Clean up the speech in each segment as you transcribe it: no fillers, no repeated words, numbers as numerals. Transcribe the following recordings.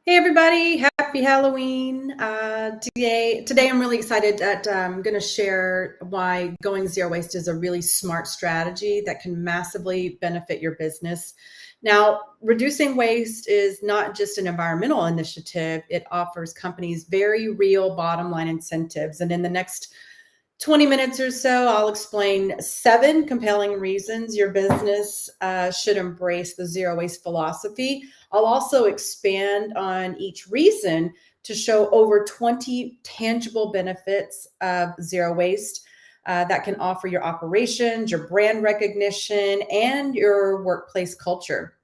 Hey everybody, happy Halloween. Today I'm really excited that I'm going to share why going zero waste is a really smart strategy that can massively benefit your business. Now, reducing waste is not just an environmental initiative, it offers companies very real bottom line incentives. And in the next 20 minutes or so, I'll explain 7 compelling reasons your business should embrace the zero waste philosophy. I'll also expand on each reason to show over 20 tangible benefits of zero waste that can offer your operations, your brand recognition, and your workplace culture.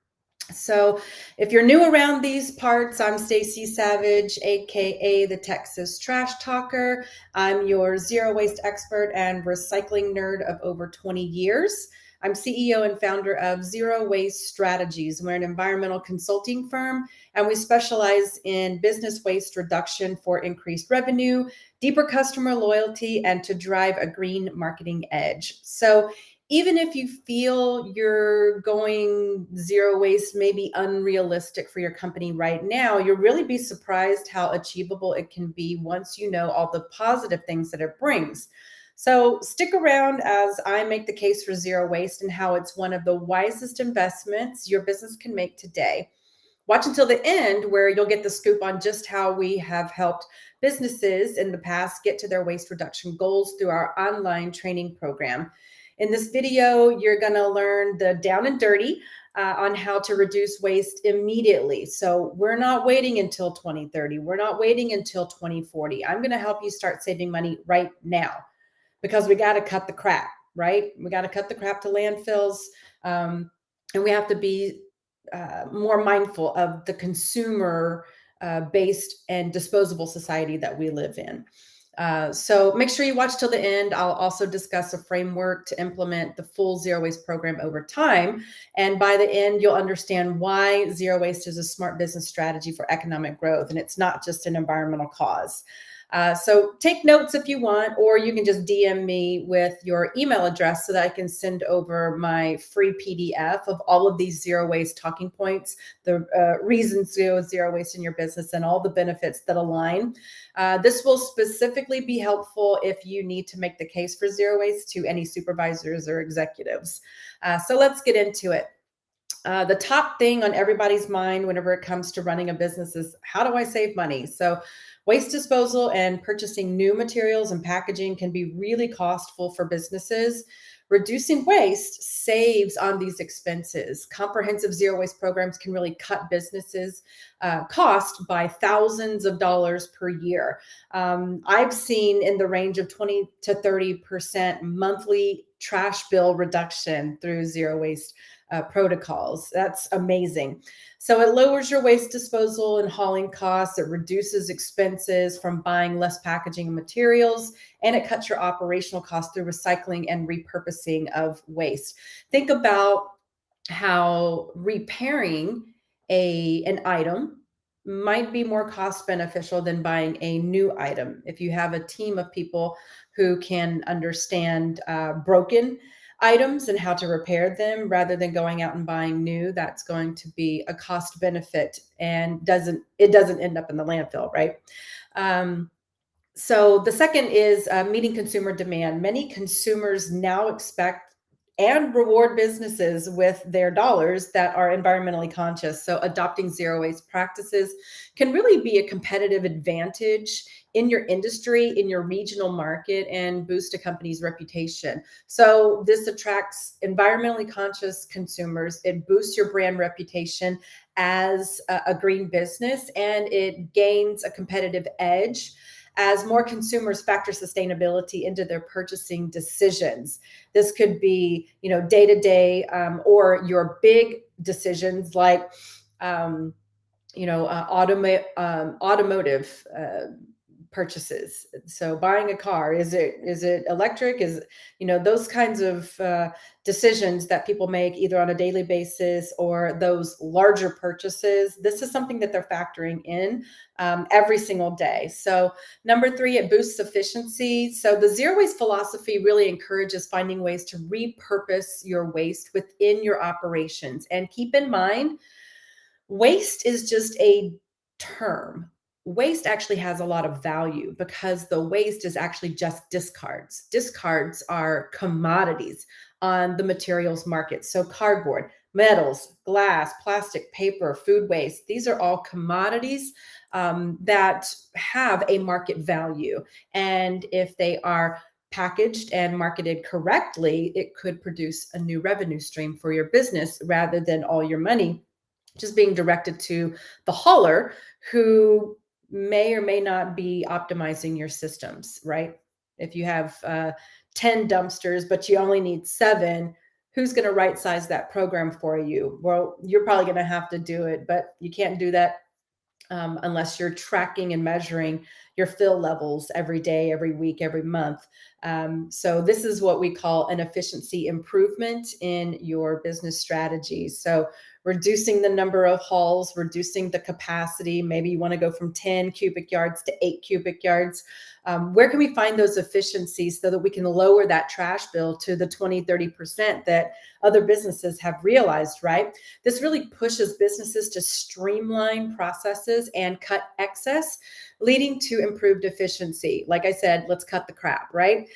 So, if you're new around these parts, I'm Stacy Savage, aka the Texas Trash Talker. I'm your zero waste expert and recycling nerd of over 20 years. I'm CEO and founder of Zero Waste Strategies. We're an environmental consulting firm and we specialize in business waste reduction for increased revenue, deeper customer loyalty, and to drive a green marketing edge. So, even if you feel you're going zero waste may be unrealistic for your company right now, you'll really be surprised how achievable it can be once you know all the positive things that it brings. So stick around as I make the case for zero waste and how it's one of the wisest investments your business can make today. Watch until the end where you'll get the scoop on just how we have helped businesses in the past get to their waste reduction goals through our online training program. In this video, you're going to learn the down and dirty on how to reduce waste immediately. So we're not waiting until 2030. We're not waiting until 2040. I'm going to help you start saving money right now because we got to cut the crap, right? We got to cut the crap to landfills. And we have to be more mindful of the consumer based and disposable society that we live in. So make sure you watch till the end. I'll also discuss a framework to implement the full zero waste program over time. And by the end, you'll understand why zero waste is a smart business strategy for economic growth. And it's not just an environmental cause. So take notes if you want, or you can just DM me with your email address so that I can send over my free PDF of all of these zero waste talking points, the reasons to go zero waste in your business, and all the benefits that align. This will specifically be helpful if you need to make the case for zero waste to any supervisors or executives. So let's get into it. The top thing on everybody's mind whenever it comes to running a business is how do I save money? So waste disposal and purchasing new materials and packaging can be really costful for businesses. Reducing waste saves on these expenses. Comprehensive zero waste programs can really cut businesses' cost by thousands of dollars per year. I've seen in the range of 20 to 30% monthly trash bill reduction through zero waste protocols. That's amazing. So it lowers your waste disposal and hauling costs. It reduces expenses from buying less packaging and materials, and it cuts your operational costs through recycling and repurposing of waste. Think about how repairing an item might be more cost beneficial than buying a new item. If you have a team of people who can understand broken items and how to repair them rather than going out and buying new, that's going to be a cost benefit and doesn't end up in the landfill, right? So the second is meeting consumer demand. Many consumers now expect and reward businesses with their dollars that are environmentally conscious. So adopting zero waste practices can really be a competitive advantage in your industry, in your regional market, and boost a company's reputation. So this attracts environmentally conscious consumers. It boosts your brand reputation as a green business, and it gains a competitive edge as more consumers factor sustainability into their purchasing decisions. This could be, day to day, or your big decisions like, automotive purchases. So buying a car, is it electric? Those kinds of decisions that people make either on a daily basis or those larger purchases. This is something that they're factoring in every single day. So number 3, it boosts efficiency. So the zero waste philosophy really encourages finding ways to repurpose your waste within your operations. And keep in mind, waste is just a term, waste actually has a lot of value because the waste is actually just discards. Discards are commodities on the materials market. So cardboard, metals, glass, plastic, paper, food waste, these are all commodities that have a market value. And if they are packaged and marketed correctly, it could produce a new revenue stream for your business rather than all your money just being directed to the hauler who may or may not be optimizing your systems, right? If you have 10 dumpsters, but you only need 7, who's going to right size that program for you? Well, you're probably going to have to do it, but you can't do that unless you're tracking and measuring your fill levels every day, every week, every month. So this is what we call an efficiency improvement in your business strategy. So reducing the number of hauls, reducing the capacity. Maybe you want to go from 10 cubic yards to 8 cubic yards. Where can we find those efficiencies so that we can lower that trash bill to the 20-30% that other businesses have realized, right? This really pushes businesses to streamline processes and cut excess, leading to improved efficiency. Like I said, let's cut the crap, right?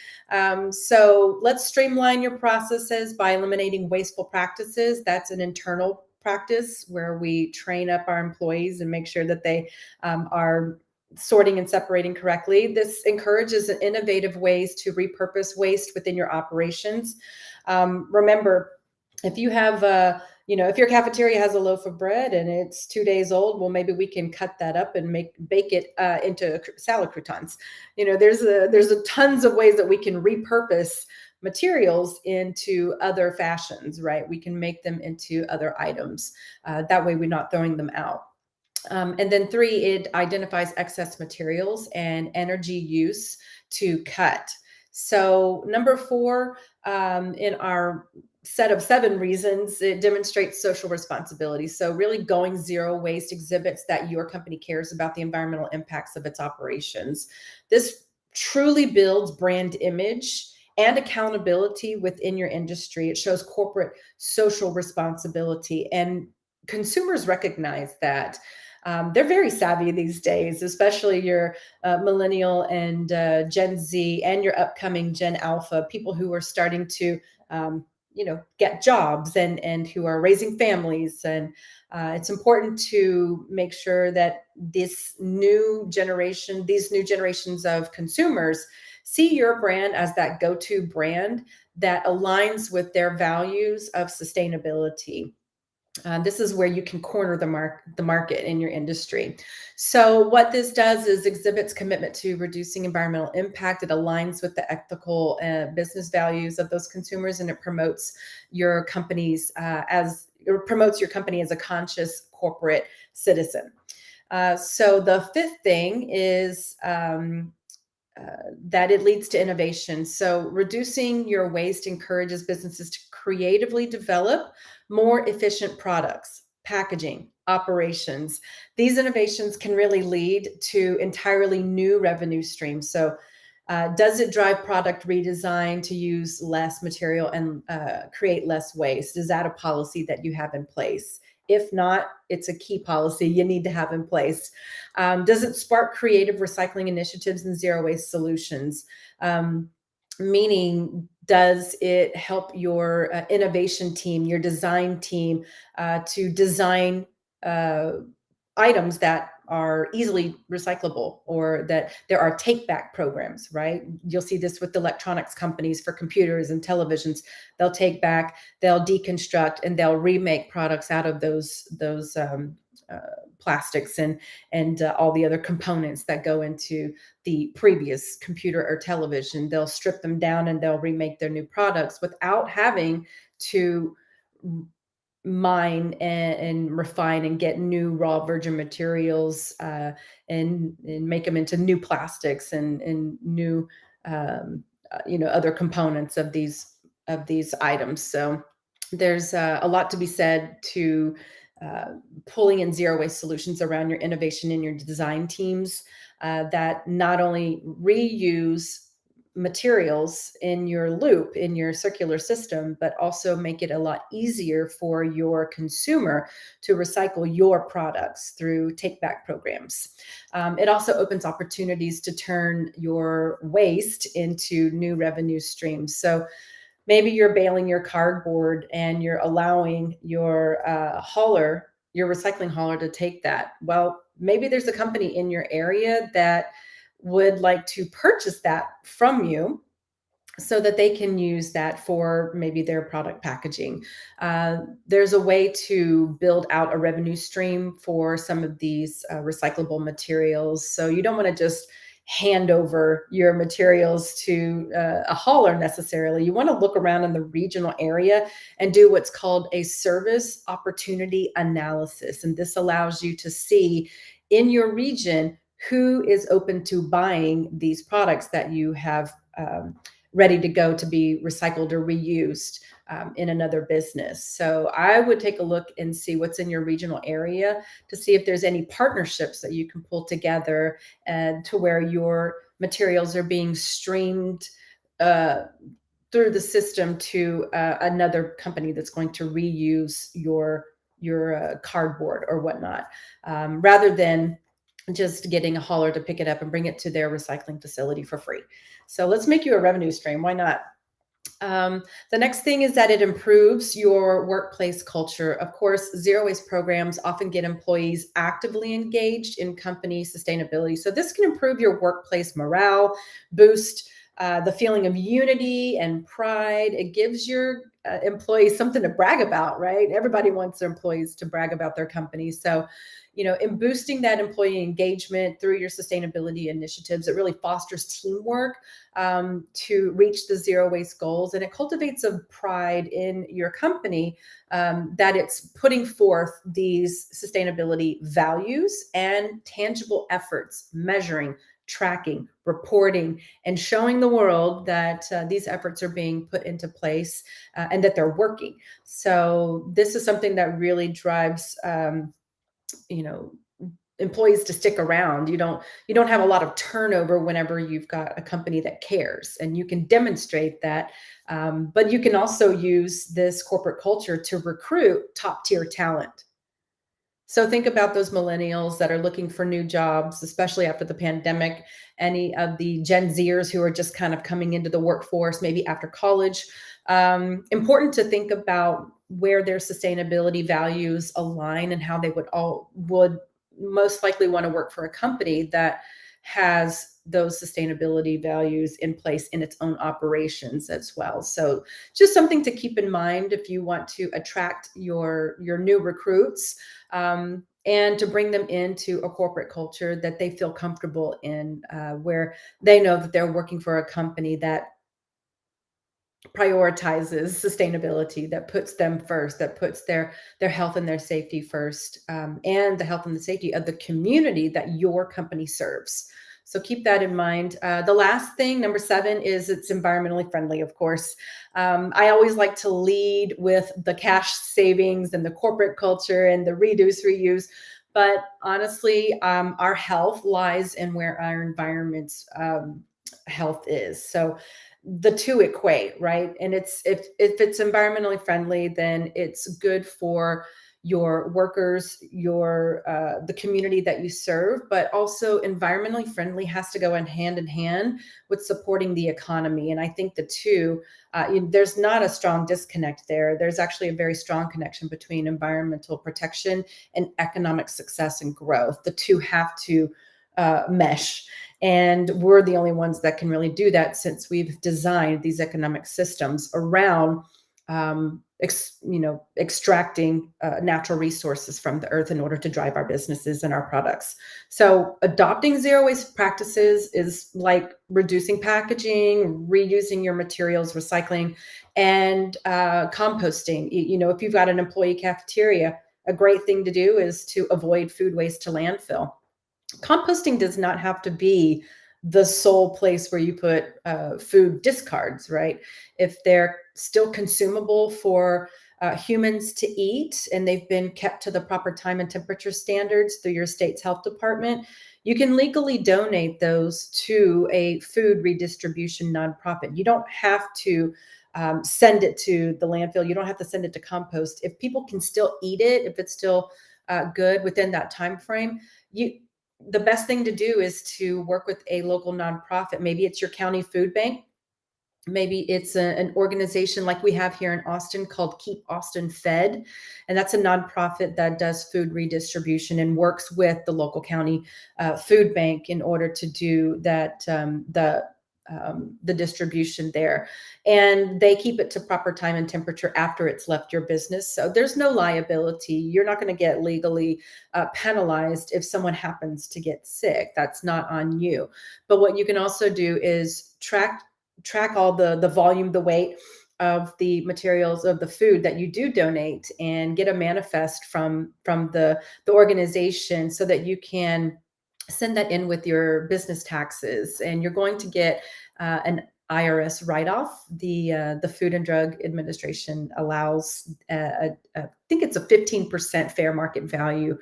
So let's streamline your processes by eliminating wasteful practices. That's an internal practice where we train up our employees and make sure that they are sorting and separating correctly. This encourages innovative ways to repurpose waste within your operations. Remember, if you have if your cafeteria has a loaf of bread and it's 2 days old, well, maybe we can cut that up and bake it into salad croutons. There's a tons of ways that we can repurpose materials into other fashions, right? We can make them into other items. That way we're not throwing them out. And then 3, it identifies excess materials and energy use to cut. So number 4, in our set of 7 reasons, it demonstrates social responsibility. So really going zero waste exhibits that your company cares about the environmental impacts of its operations. This truly builds brand image and accountability within your industry. It shows corporate social responsibility, and consumers recognize that. They're very savvy these days, especially your millennial and Gen Z and your upcoming Gen Alpha, people who are starting to get jobs and who are raising families. And it's important to make sure that these new generations of consumers see your brand as that go-to brand that aligns with their values of sustainability. This is where you can corner the market in your industry. So what this does is exhibits commitment to reducing environmental impact. It aligns with the ethical business values of those consumers, and it promotes your company as a conscious corporate citizen. So the 5th thing is that it leads to innovation. So reducing your waste encourages businesses to creatively develop more efficient products, packaging, operations. These innovations can really lead to entirely new revenue streams. So does it drive product redesign to use less material and create less waste? Is that a policy that you have in place? If not, it's a key policy you need to have in place. Does it spark creative recycling initiatives and zero waste solutions? Meaning, does it help your innovation team, your design team to design items that are easily recyclable, or that there are take back programs, right? You'll see this with electronics companies for computers and televisions. They'll take back, they'll deconstruct, and they'll remake products out of those plastics and all the other components that go into the previous computer or television. They'll strip them down and they'll remake their new products without having to mine and refine and get new raw virgin materials and make them into new plastics and new other components of these items. So there's a lot to be said to pulling in zero waste solutions around your innovation and your design teams that not only reuse materials in your loop, in your circular system, but also make it a lot easier for your consumer to recycle your products through take back programs. It also opens opportunities to turn your waste into new revenue streams. So maybe you're baling your cardboard and you're allowing your hauler, your recycling hauler, to take that. Well, maybe there's a company in your area that would like to purchase that from you so that they can use that for maybe their product packaging. There's a way to build out a revenue stream for some of these recyclable materials. So you don't want to just hand over your materials to a hauler necessarily. You want to look around in the regional area and do what's called a service opportunity analysis. And this allows you to see in your region who is open to buying these products that you have ready to go to be recycled or reused in another business. So I would take a look and see what's in your regional area to see if there's any partnerships that you can pull together and to where your materials are being streamed through the system to another company that's going to reuse your cardboard or whatnot, rather than just getting a hauler to pick it up and bring it to their recycling facility for free. So let's make you a revenue stream. Why not? The next thing is that it improves your workplace culture. Of course, zero waste programs often get employees actively engaged in company sustainability. So this can improve your workplace morale, boost the feeling of unity and pride. It gives your employees something to brag about, right? Everybody wants their employees to brag about their company. So, in boosting that employee engagement through your sustainability initiatives, it really fosters teamwork to reach the zero waste goals. And it cultivates a pride in your company that it's putting forth these sustainability values and tangible efforts, measuring, tracking, reporting, and showing the world that these efforts are being put into place and that they're working. So this is something that really drives employees to stick around. You don't have a lot of turnover whenever you've got a company that cares, and you can demonstrate that. But you can also use this corporate culture to recruit top tier talent. So think about those millennials that are looking for new jobs, especially after the pandemic, any of the Gen Zers who are just kind of coming into the workforce, maybe after college. Important to think about where their sustainability values align and how they would most likely want to work for a company that has those sustainability values in place in its own operations as well. So just something to keep in mind if you want to attract your new recruits, and to bring them into a corporate culture that they feel comfortable in, where they know that they're working for a company that prioritizes sustainability, that puts them first, that puts their health and their safety first, and the health and the safety of the community that your company serves. So keep that in mind. The last thing, number 7, is it's environmentally friendly, of course. I always like to lead with the cash savings and the corporate culture and the reduce, reuse. But honestly, our health lies in where our environment's health is. So the two equate, right? And it's if it's environmentally friendly, then it's good for your workers, your the community that you serve. But also environmentally friendly has to go in hand with supporting the economy. And I think the two, there's not a strong disconnect there. There's actually a very strong connection between environmental protection and economic success and growth. The two have to mesh. And we're the only ones that can really do that, since we've designed these economic systems around extracting natural resources from the earth in order to drive our businesses and our products. So adopting zero waste practices is like reducing packaging, reusing your materials, recycling, and composting. If you've got an employee cafeteria, a great thing to do is to avoid food waste to landfill. Composting does not have to be the sole place where you put food discards, right? If they're still consumable for humans to eat and they've been kept to the proper time and temperature standards through your state's health department, you can legally donate those to a food redistribution nonprofit. You don't have to send it to the landfill. You don't have to send it to compost. If people can still eat it, if it's still good within that time frame, you the best thing to do is to work with a local nonprofit. Maybe it's your county food bank. Maybe it's an organization like we have here in Austin called Keep Austin Fed. And that's a nonprofit that does food redistribution and works with the local county food bank in order to do that, the distribution there. And they keep it to proper time and temperature after it's left your business. So there's no liability. You're not going to get legally penalized if someone happens to get sick. That's not on you. But what you can also do is track all the volume, the weight of the materials of the food that you do donate, and get a manifest from the organization so that you can send that in with your business taxes, and you're going to get an IRS write-off. The Food and Drug Administration allows, I think it's a 15% fair market value.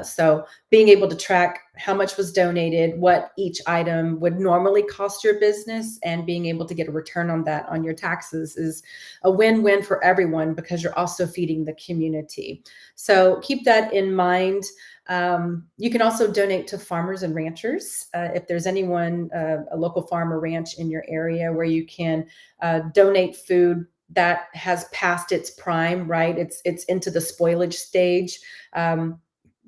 So being able to track how much was donated, what each item would normally cost your business, and being able to get a return on that on your taxes is a win-win for everyone, because you're also feeding the community. So keep that in mind. You can also donate to farmers and ranchers. If there's anyone, a local farm or ranch in your area where you can donate food that has passed its prime, right? It's into the spoilage stage.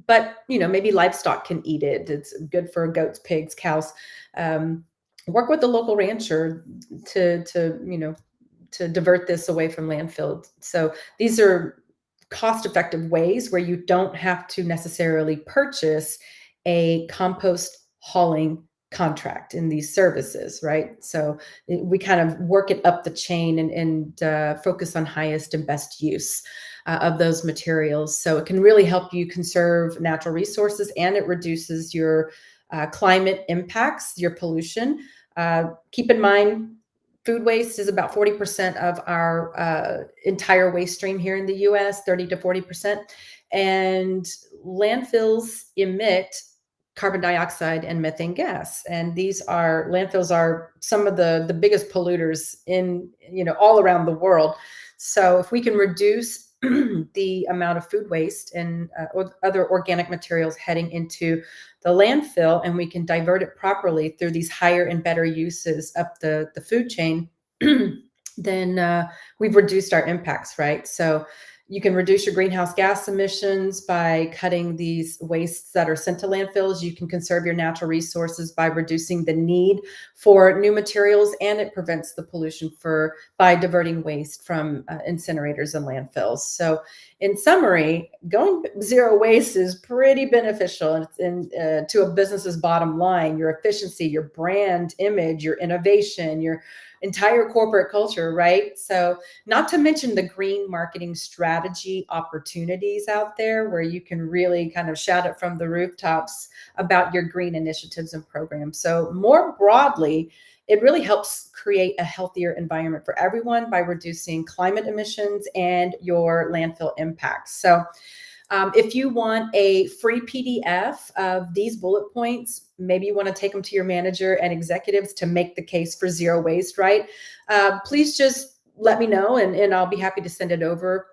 But maybe livestock can eat it. It's good for goats, pigs, cows. Work with the local rancher to divert this away from landfill. So these are cost-effective ways where you don't have to necessarily purchase a compost hauling contract in these services, right? So we kind of work it up the chain and focus on highest and best use of those materials. So it can really help you conserve natural resources, and it reduces your climate impacts, your pollution. Keep in mind, food waste is about 40% of our entire waste stream here in the US, 30 to 40%. And landfills emit carbon dioxide and methane gas. And landfills are some of the biggest polluters in, all around the world. So if we can reduce the amount of food waste and other organic materials heading into the landfill, and we can divert it properly through these higher and better uses up the food chain, then we've reduced our impacts, right? So you can reduce your greenhouse gas emissions by cutting these wastes that are sent to landfills. You can conserve your natural resources by reducing the need for new materials, and it prevents the pollution by diverting waste from incinerators and landfills. So in summary, going zero waste is pretty beneficial to a business's bottom line, your efficiency, your brand image, your innovation, your entire corporate culture, right? So not to mention the green marketing strategy opportunities out there where you can really kind of shout it from the rooftops about your green initiatives and programs. So more broadly, it really helps create a healthier environment for everyone by reducing climate emissions and your landfill impacts. So if you want a free PDF of these bullet points, maybe you want to take them to your manager and executives to make the case for zero waste, right? Please just let me know, and I'll be happy to send it over.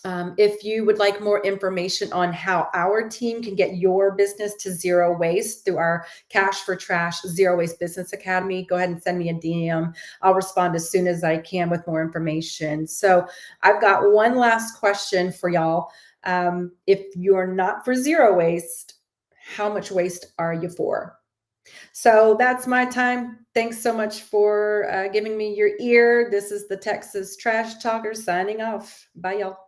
If you would like more information on how our team can get your business to zero waste through our Cash for Trash Zero Waste Business Academy, go ahead and send me a DM. I'll respond as soon as I can with more information. So I've got one last question for y'all. If you're not for zero waste, how much waste are you for? So that's my time. Thanks so much for giving me your ear. This is the Texas Trash Talker signing off. Bye, y'all.